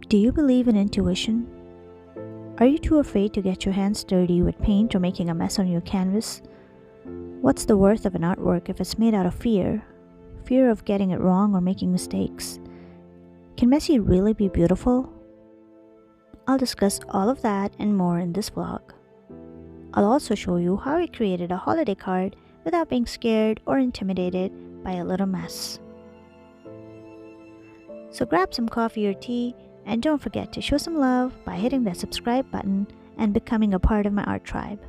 Do you believe in intuition? Are you too afraid to get your hands dirty with paint or making a mess on your canvas? What's the worth of an artwork if it's made out of fear? Fear of getting it wrong or making mistakes. Can messy really be beautiful? I'll discuss all of that and more in this vlog. I'll also show you how I created a holiday card without being scared or intimidated by a little mess. So grab some coffee or tea and don't forget to show some love by hitting that subscribe button and becoming a part of my art tribe.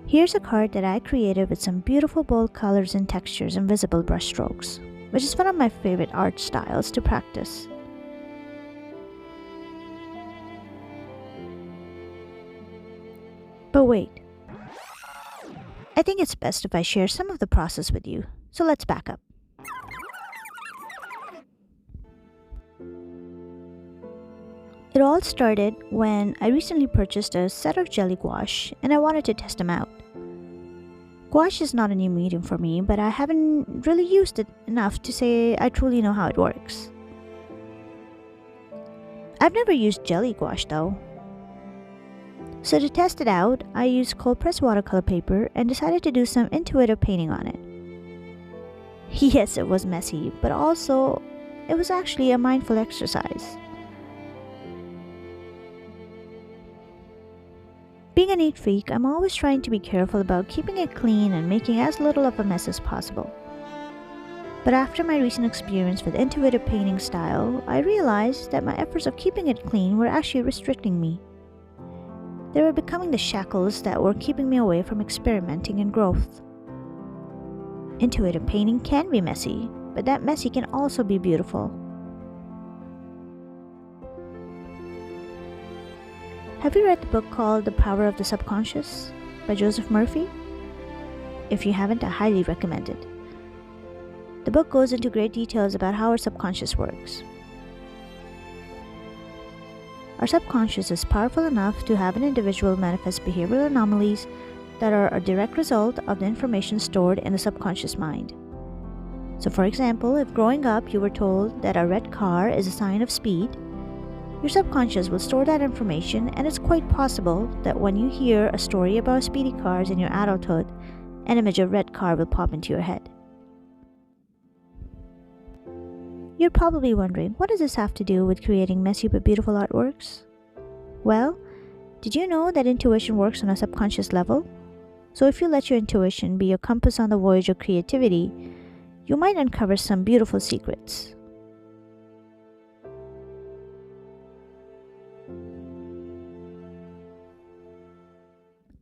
Here's a card that I created with some beautiful bold colors and textures and visible brush strokes, which is one of my favorite art styles to practice. But wait, I think it's best if I share some of the process with you, so let's back up. It all started when I recently purchased a set of jelly gouache and I wanted to test them out. Gouache is not a new medium for me, but I haven't really used it enough to say I truly know how it works. I've never used jelly gouache though. So to test it out, I used cold pressed watercolor paper and decided to do some intuitive painting on it. Yes, it was messy, but also it was actually a mindful exercise. Being a neat freak, I'm always trying to be careful about keeping it clean and making as little of a mess as possible. But after my recent experience with intuitive painting style, I realized that my efforts of keeping it clean were actually restricting me. They were becoming the shackles that were keeping me away from experimenting and growth. Intuitive painting can be messy, but that messy can also be beautiful. Have you read the book called The Power of the Subconscious by Joseph Murphy? If you haven't, I highly recommend it. The book goes into great details about how our subconscious works. Our subconscious is powerful enough to have an individual manifest behavioral anomalies that are a direct result of the information stored in the subconscious mind. So for example, if growing up you were told that a red car is a sign of speed, your subconscious will store that information, and it's quite possible that when you hear a story about speedy cars in your adulthood, an image of red car will pop into your head. You're probably wondering, what does this have to do with creating messy but beautiful artworks? Well, did you know that intuition works on a subconscious level? So if you let your intuition be your compass on the voyage of creativity, you might uncover some beautiful secrets.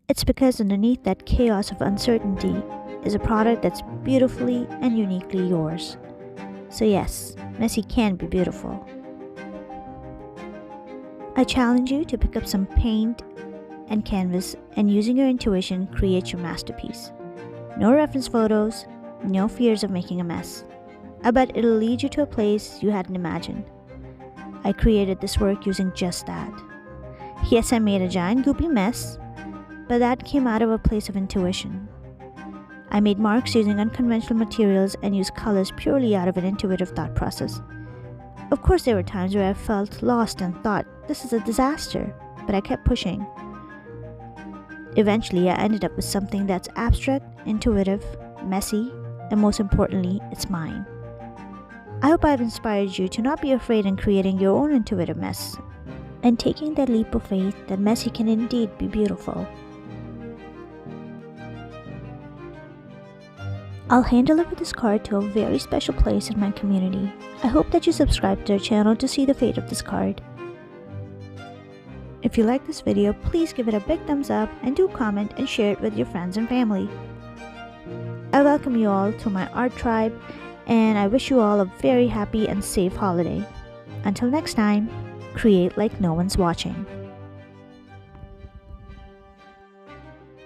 It's because underneath that chaos of uncertainty is a product that's beautifully and uniquely yours. So yes, messy can be beautiful. I challenge you to pick up some paint and canvas and using your intuition create your masterpiece. No reference photos, no fears of making a mess. I bet it'll lead you to a place you hadn't imagined. I created this work using just that. Yes, I made a giant goopy mess, but that came out of a place of intuition. I made marks using unconventional materials and used colors purely out of an intuitive thought process. Of course, there were times where I felt lost and thought, this is a disaster, but I kept pushing. Eventually, I ended up with something that's abstract, intuitive, messy, and most importantly, it's mine. I hope I've inspired you to not be afraid in creating your own intuitive mess and taking that leap of faith that messy can indeed be beautiful. I'll hand deliver this card to a very special place in my community. I hope that you subscribe to our channel to see the fate of this card. If you like this video, please give it a big thumbs up and do comment and share it with your friends and family. I welcome you all to my art tribe and I wish you all a very happy and safe holiday. Until next time, create like no one's watching.